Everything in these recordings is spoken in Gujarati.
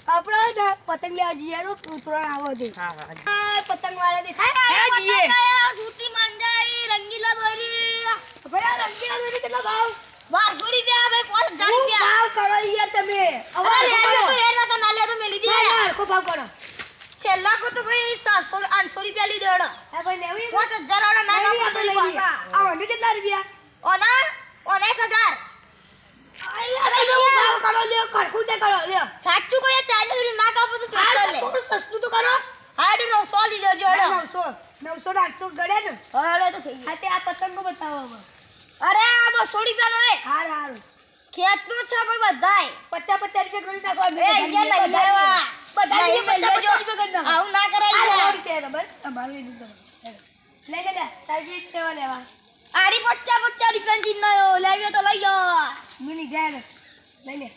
આપણા ને પતંગ લેવા જઈએ ઉતરાણ આવો દે પતંગ વાળા દેખાય જઈએ સૂટી માંજાઈ રંગીલા દોરી ભાઈ રંગીલા દોરી કેટલા ભાવ 1200 રૂપિયા ભાઈ 5000 રૂપિયા ભાવ કરો યાર તમે અરે તો એના તો ના લે તો મેલી દે કો ભાવ કરો છેલ્લા કો તો ભાઈ 700 800 રૂપિયા લી દેડો હા ભાઈ લેવી 5000 વાળા ના કામ કરી પાછા આવો ને કેટલા રૂપિયા ઓના 1000 ભાવ કરો લ્યો ખરખું દે કરો લ્યો સાચું કોઈ ચાલે દોરી ના કાપો તો પૈસા લે થોડું સસ્તું તો કરો હાડ 900 લી દેડો 900 800 ગડે ને હળે તો થઈ હા તે આ પતંગો બતાવો અરે આ 200 રૂપિયા નો હે હાર ખેત નો છે પણ બધાય 50 રૂપિયા કરી નાખો એ જે નહીં લેવા બધા નહીં 50 લેજો. રૂપિયા કરી નાખો આવું ના કરાય યાર. રૂપિયા બસ અમારું એ દીધો લે તારી કેવા લેવા આરી 50 રૂપિયા ચીન નો લેવ્યો તો લઈ જાઓ મિની ગયા લઈ લે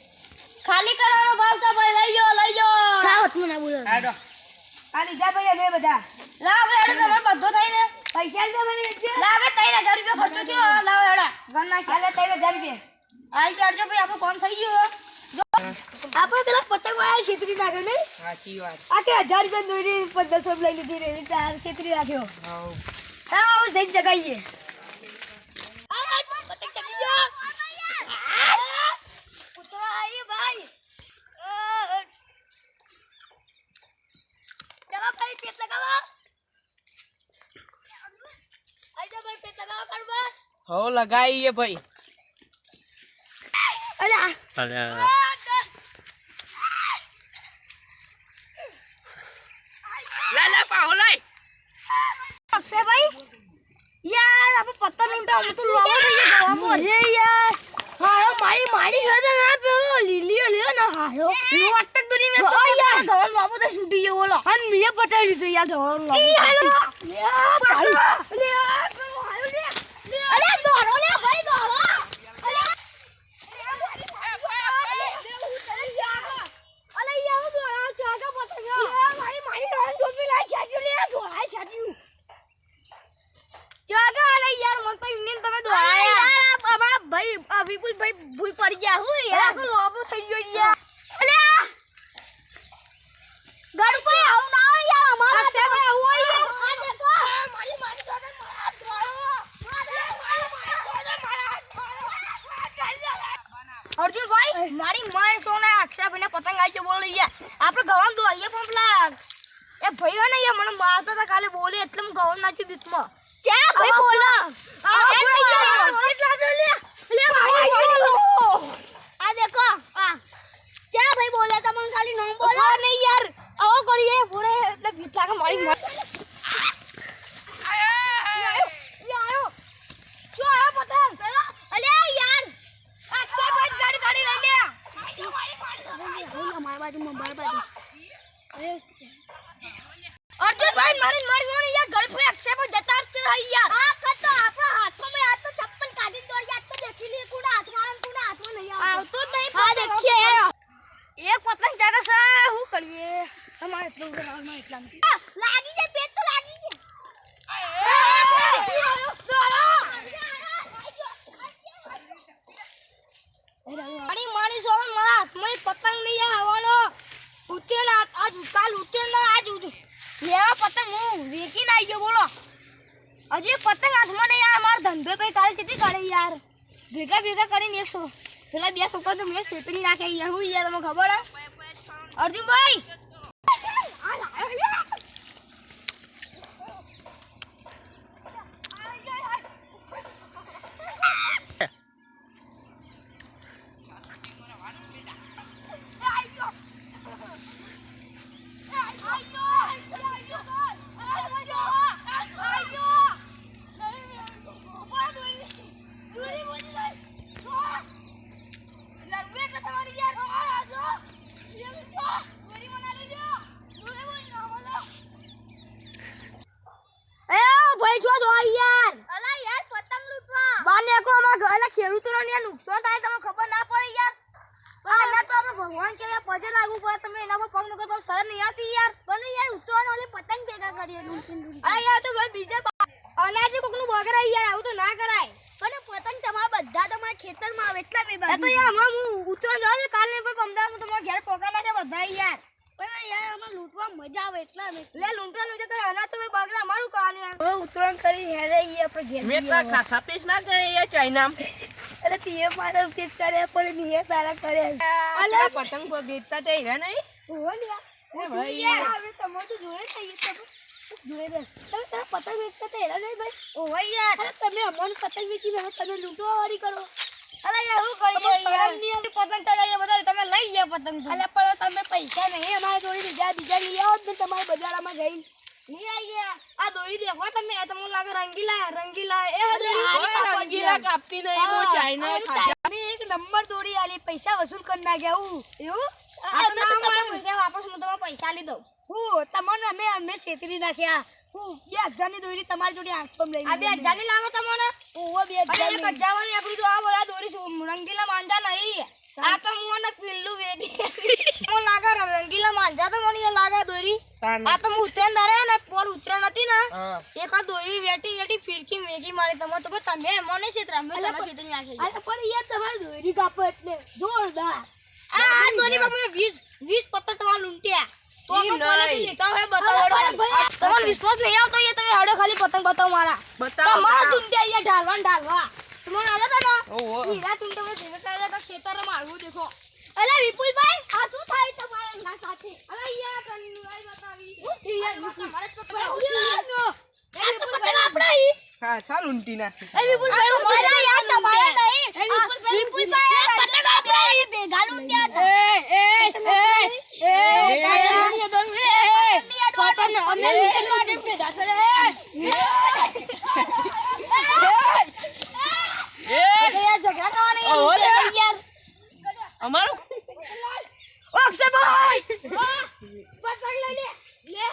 ખાલી કરવાનો ભાવ છે ભાઈ લઈ જાઓ કાવત મને ના બોલો આડો આ લીધા ભાઈ અમે બધા લાવ એડો તમાર બધો થઈને પૈસા લે મને લાવ 3000 રૂપિયા ખર્ચો થયો લાવ એડા ગણ નાખ હાલે 3000 રૂપિયા આઈ ચારજો ભાઈ આપણો કામ થઈ ગયું આપણે પેલા પતંગ વાળા છેતરી નાખ્યો ને સાચી વાત આ કે 1000 રૂપિયા દોરી 1500 લઈ લીધી રે ચાર છેતરી નાખ્યો હા આવો જઈ જગાઈએ પતંગ ચકી ગયો પુત્ર આઈ ભાઈ ચલો ભાઈ પેટ લગાવો આઈ ભાઈ પેટ લગાવો કરવા હો લગાઈએ ભાઈ લે પાહો લઈ અક્ષય ભાઈ યાર આપણે પત્તા લૂંટા હું તો લોવો થઈ ગયો ગવા રે યાર હારો મારી છે ના પેલો લીલીઓ લ્યો ના હારો વટક દુની મે તો યાર ધોળ લોવો તો છૂટી ગયો બોલો અન મીએ પટાઈ લીધો યાર ધોળ લોવો ઈ હાલો યાર લે અરે દોડો લે ભાઈ દોડો વિપુલ ભાઈ ભૂઈ પડી ગયા હું યાર લોબો થઈ ગયો યાર અલ્યા ગાડ પર આવ ના યાર અમારા છે ભાઈ આવું હોય યાર આ દેખો મારી જોડે અર્જુન ભાઈ મારી માર સોના અક્ષય ભાઈને પતંગ આવી ગયો બોલ યાર આપણે ગવામ દોડીએ પણ પેલા એ ભાઈ હે ને યાર મને મારતા હતા કાલે બોલે એટલે હું ગવામ નાખ્યું બીકમાં ચા ભાઈ બોલો આ દેખો ચા ભાઈ બોલે તમને ખાલી નામ બોલો નહીં યાર આવો કરીએ બોલે એટલે ભીતલા કે મારી મત આયો જો આ પતંગ અલ્યા યાર અક્ષય ભાઈ ગાડી લઈ લે મારી બાજુ અર્જુન ભાઈ મારી સોની યાર ઘર પર અક્ષય ભાઈ જતા જ રહી યાર આ ખતો આપણા હાથમાં મે આ તો ચપ્પલ કાઢી દો યાર તો દેખી લે કુડા હાથમાં નહીં આવતો જ નહીં હા દેખીએ યાર એક પતંગ જાગે છે હું કરીએ તમારે એટલું ઉડાવવામાં એટલા લાગી જાય પેટ તો લાગી જાય મારી સોન મારા હાથમાં પતંગ નહીં આવવાનો ઉતરેણ આજ કાલ ઉતરેણ આજ લેવા પતંગ હું વેકીને આવી ગયો બોલો હજી પતંગ હાથમાં નહીં યાર મારો ધંધો પે કાલે કેટલી કરે યાર ભેગા કરીને 100 પેલા 2 છોકરા તો મેં શેતરી નાખે યાર હું યાર તમને ખબર હે અર્જુનભાઈ નુકસાન થાય તમને ખબર ના પડે યાર ના તો આપણે ભગવાન કે પજે લાગુ પડે તમે એના પર પગ નકો તો સર નહીં આવતી યાર બને યાર ઉત્સવન ઓલી પતંગ ભેગા કરીએ અરે યાર તો ભાઈ બીજે અનાજે કોકનું બગડે યાર આવું તો ના કરાય પણ પતંગ તમારા બધા તમારા ખેતરમાં આવે એટલા બે તો યાર હું ઉત્તરાયણ નહીં યાર. પણ યાર આમાં લૂંટવા મજા આવે એટલા નહીં. લે લૂંટવાનું છે કઈ અનાજ તો ભાઈ બગડા અમારું કહાની યાર. હવે ઉતરાણ કરી હેરે ઈ આપણે ઘેર મેં તો ખાસા પીસ ના કરે એ ચાઇના એટલે તીએ મારા પેજ કર્યા પણ મેં તારા કર્યા અલે પતંગ પગેતા તે હીરા નહીં ઓહો લ્યા એ ભાઈ યાર હવે તમારે તો જોઈએ છે એ તો જોઈએ ને તમે તારા પતંગ વેચતા તો હેરા નહીં ભાઈ ઓહો યાર. અરે તમે અમને પતંગ વેચી હવે તમે લૂંટવા વાળી કરો અરે યાર શું કરીએ તમે યાર. શરમ નહીં આવે? પતંગ ચગાવીએ બધા તમે લઈ ગયા પતંગ તો. અલ્યા પણ તમે પૈસા નહીં અમારા જોડે બીજા લઈ આવો જ ને તમારે બજારમાં જઈને નહીં આઈ ગયા. આ દોરી દેખો તમે તમને લાગે રંગીલા એ અરે હજી હારી કાપવા રંગીલા કાપતી નહીં હું ચાઇના ખાધા અમે એક નંબર દોડી આલી પૈસા વસૂલ કરી નાખ્યા હું એવું આ આ તો તો ના તમે- મળે પૈસા વાપસ હું તમને પૈસા લઈ દઉં. હું તમને અમે છેતરી નાખ્યા હું 2000 ની દોરી તમારી જોડે 800 લઈ આ 2000 ની લાવો તમને. ઓહો 2000 અરે 1000 વાળી આપણી તો આ બધા દોરી રંગીલા માંજા નહીં. આ તો મને પીલું વેડી મને લાગે રંગીલા માંજા તો મને લાગે દોરી. આ તો હું ઉતરાણ દારે ને પોર ઉતરાણ હતી ને હા એક આ દોરી વેટી ફિરકી મેગી મારી તમે તો તમે મને છેતરા મેં તમે છેતરી નાખી. અરે પણ યાર તમારી દોરી કાપો એટલે જોરદાર આ દોરી માં મેં 20 પત્તા તમારા લૂંટ્યા તો ઈ પણ કોને નહીં. દેતા હોય અરે બતાવો ભાઈ, તમને વિશ્વાસ નહીં આવતો એ તમે હાડો ખાલી પતંગ બતાવો મારા બતાવો તમારા લૂંટ્યા અહીંયા ઢાલવા તમને આલે તા ઓહો હીરા તું તમે ભેગા કર્યા તા ખેતરમાં મારવું દેખો. અલા વિપુલભાઈ આ શું થાય તમારા ના સાથે? અલા યાર કન્નુ આઈ બતાવી હું છે યાર તમારે જ પકડાવ આ તો પતંગ આપણા ઈ હા ચાલ ઊંટી નાખી એ વિપુલભાઈ મારા યાર તમારે નહીં એ વિપુલભાઈ પતંગ આપણા ઈ ભેગા લૂંટ્યા તા પતંગ અમે લૂંટે ભેગા કરે એ યાર ઝઘડા કરવાની ઓહો લે. યાર અમારું અક્ષયભાઈ પતંગ લઈ લે લે